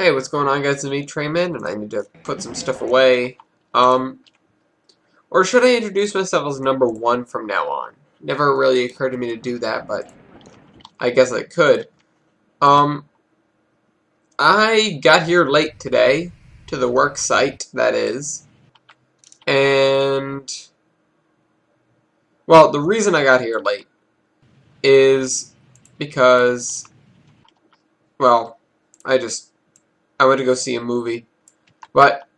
Hey, what's going on, guys? It's me, Trayman, and I need to put some stuff away. Um, or should I introduce myself as number one from now on? Never really occurred to me to do that, but I guess I could. Um, I got here late today, to the work site, that is, and, well, the reason I got here late is because, well, I went to go see a movie, but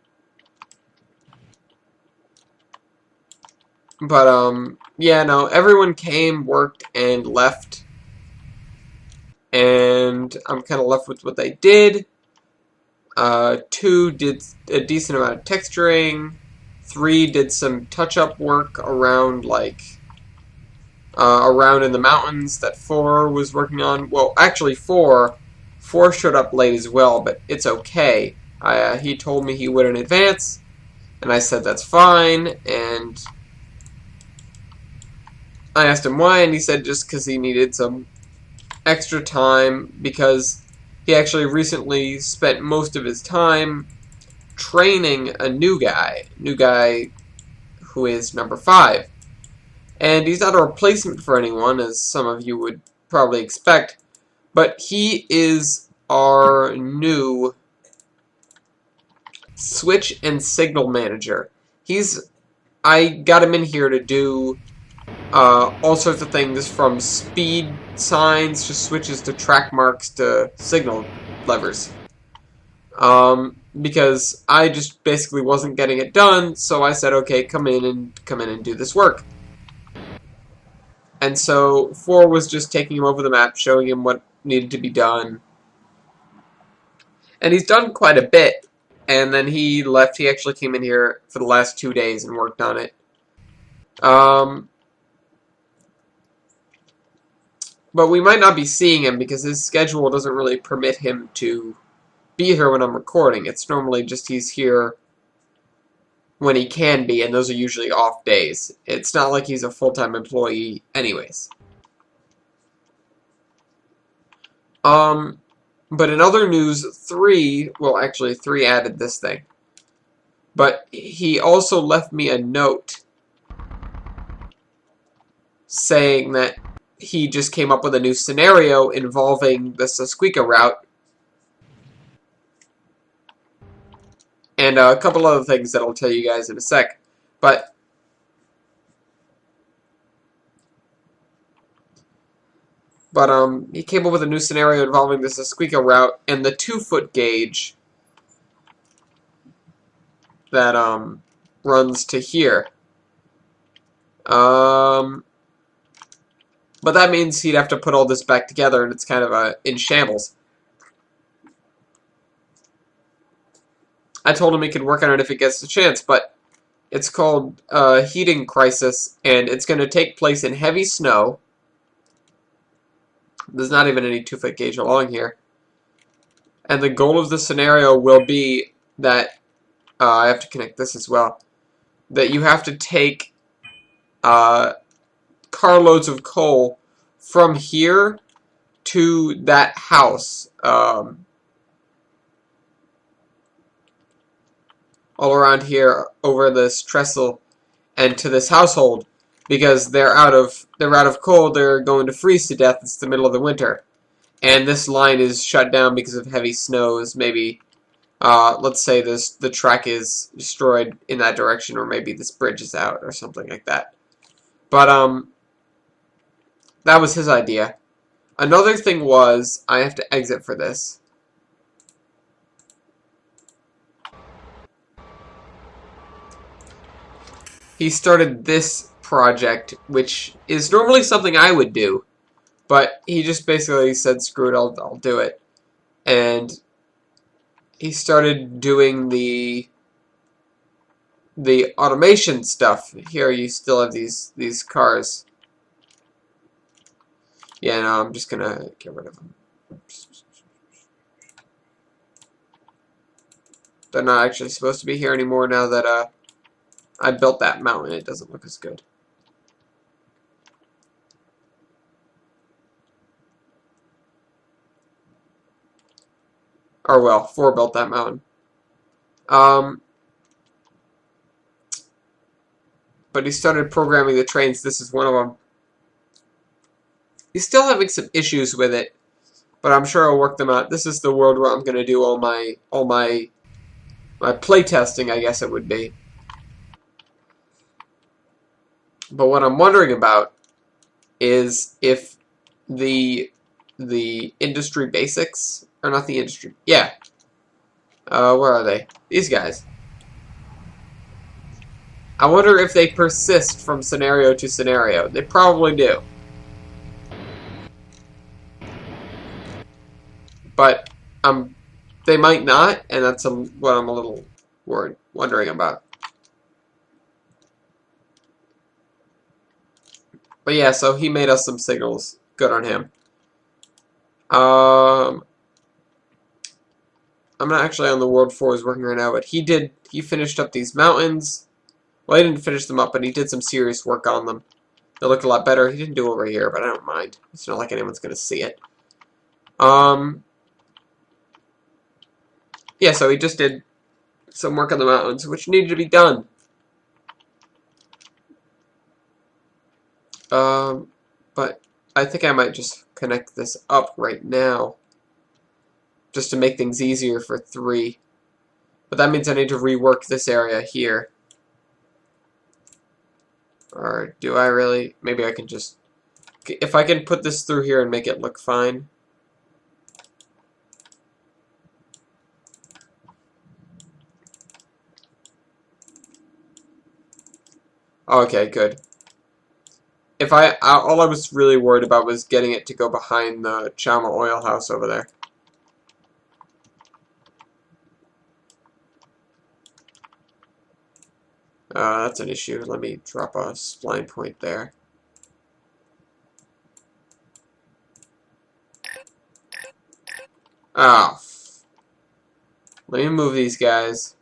yeah, no, everyone came, worked, and left, and I'm kind of left with what they did. 2 did a decent amount of texturing. 3 did some touch-up work around, around in the mountains that 4 was working on. Well, actually, 4 showed up late as well, but it's okay. He told me he would in advance, and I said that's fine, and I asked him why, and he said just because he needed some extra time because he actually recently spent most of his time training a new guy who is number 5. And he's not a replacement for anyone, as some of you would probably expect, but he is our new switch and signal manager. I got him in here to do all sorts of things from speed signs to switches to track marks to signal levers. Because I just basically wasn't getting it done, so I said, okay, come in and do this work. And so 4 was just taking him over the map, showing him what needed to be done. And he's done quite a bit. And then he left. He actually came in here for the last 2 days and worked on it. But we might not be seeing him because his schedule doesn't really permit him to be here when I'm recording. It's normally just he's here when he can be, and those are usually off days. It's not like he's a full-time employee anyways. But in other news, 3 added this thing. But he also left me a note saying that he just came up with a new scenario involving the Susqueka route and a couple other things that I'll tell you guys in a sec. But he came up with a new scenario involving the Susqueka route and the 2-foot gauge that runs to here. But that means he'd have to put all this back together, and it's kind of in shambles. I told him he could work on it if he gets the chance, but it's called Heating Crisis, and it's going to take place in heavy snow. There's not even any 2-foot gauge along here. And the goal of the scenario will be that, I have to connect this as well, that you have to take carloads of coal from here to that house, all around here over this trestle and to this household because they're out of coal. They're going to freeze to death. It's the middle of the winter, and this line is shut down because of heavy snows. Maybe let's say the track is destroyed in that direction, or maybe this bridge is out or something like that. But that was his idea. Another thing was I have to exit for this. He started this project, which is normally something I would do, but he just basically said, screw it, I'll do it. And he started doing the automation stuff. Here you still have these cars. Yeah, no, I'm just gonna get rid of them. They're not actually supposed to be here anymore now that I built that mountain. It doesn't look as good. Or, well, 4 built that mountain. But he started programming the trains. This is one of them. He's still having some issues with it, but I'm sure I'll work them out. This is the world where I'm going to do all my play testing, I guess it would be. But what I'm wondering about is if the industry basics, or not the industry, yeah. Where are they? These guys. I wonder if they persist from scenario to scenario. They probably do. But they might not, and that's what I'm a little wondering about. But yeah, so he made us some signals. Good on him. I'm not actually on the World 4's working right now, but he finished up these mountains. Well, he didn't finish them up, but he did some serious work on them. They look a lot better. He didn't do over here, but I don't mind. It's not like anyone's going to see it. Yeah, so he just did some work on the mountains, which needed to be done. But I think I might just connect this up right now, just to make things easier for 3. But that means I need to rework this area here. Or do I really? Maybe I can just... If I can put this through here and make it look fine. Okay, good. All I was really worried about was getting it to go behind the Chama oil house over there. That's an issue. Let me drop a spline point there. Oh. Let me move these guys.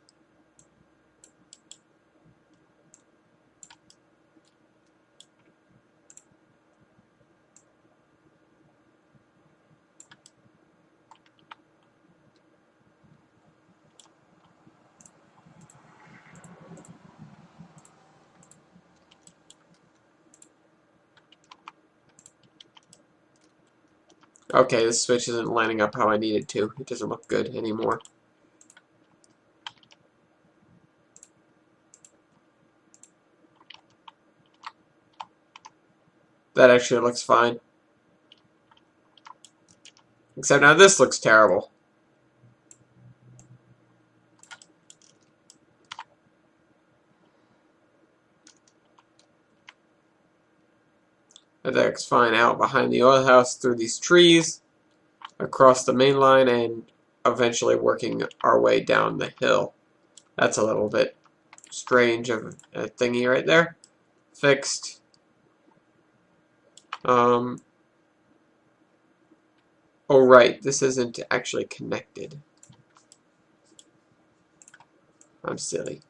Okay, this switch isn't lining up how I need it to. It doesn't look good anymore. That actually looks fine. Except now this looks terrible. That looks fine out behind the oil house through these trees, across the main line, and eventually working our way down the hill. That's a little bit strange of a thingy right there. Fixed. Oh right, this isn't actually connected. I'm silly.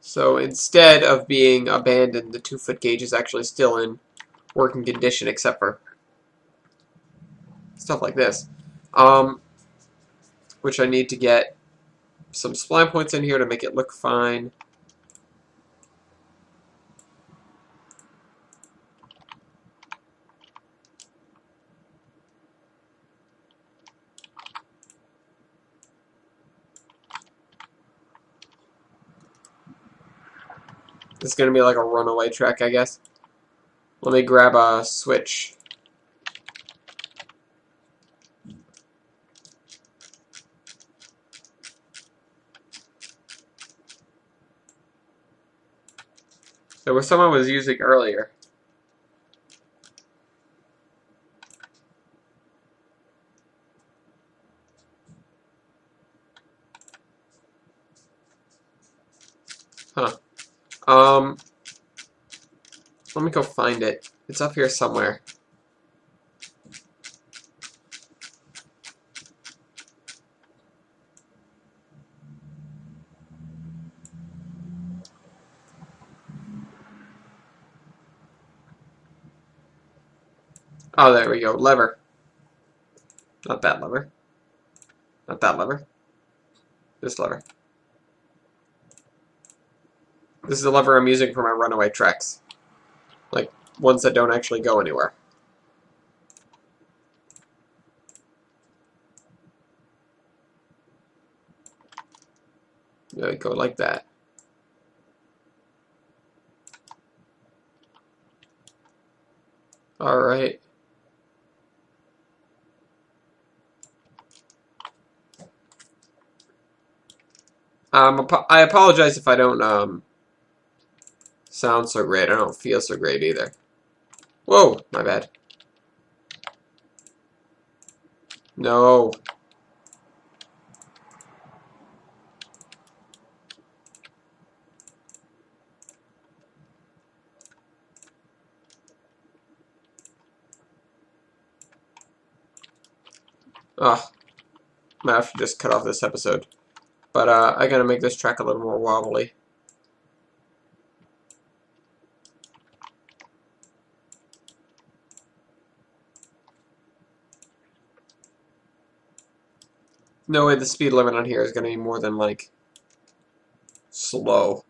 So instead of being abandoned, the 2-foot gauge is actually still in working condition, except for stuff like this. Which I need to get some spline points in here to make it look fine. This is going to be like a runaway track, I guess. Let me grab a switch. There was some I was using earlier. Huh. Let me go find it. It's up here somewhere. Oh, there we go. Lever. Not that lever. Not that lever. This lever. This is the lever I'm using for my runaway tracks. Like, ones that don't actually go anywhere. There we go, like that. Alright. I apologize if I don't, sound so great. I don't feel so great either. Whoa, my bad. No. Ugh. Might have to just cut off this episode. But, I gotta make this track a little more wobbly. No way the speed limit on here is gonna be more than, like, slow.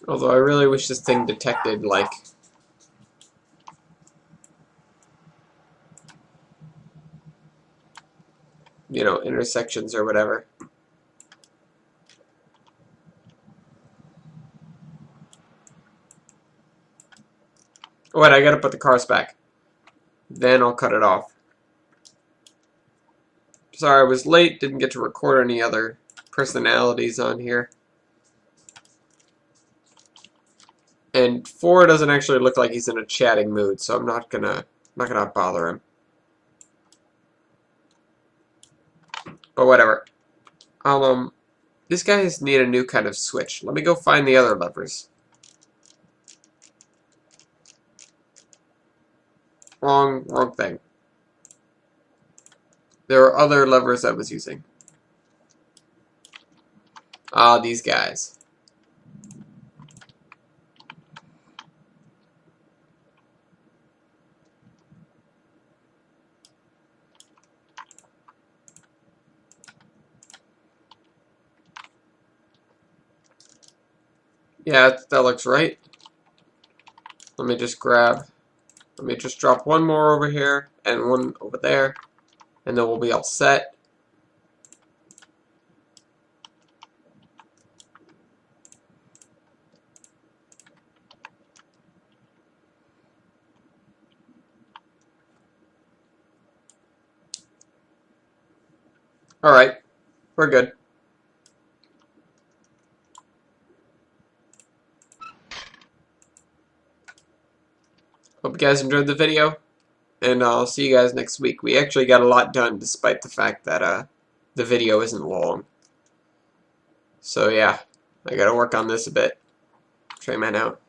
Although I really wish this thing detected, like, you know, intersections or whatever. Wait, I gotta put the cars back. Then I'll cut it off. Sorry, I was late, didn't get to record any other personalities on here. And 4 doesn't actually look like he's in a chatting mood, so I'm not gonna bother him. But whatever. These guys need a new kind of switch. Let me go find the other levers. Wrong thing. There are other levers I was using. Ah, these guys. Yeah, that looks right. Let me just drop one more over here and one over there, and then we'll be all set. Alright, we're good. Hope you guys enjoyed the video, and I'll see you guys next week. We actually got a lot done despite the fact that the video isn't long. So yeah, I gotta work on this a bit. Trayman out.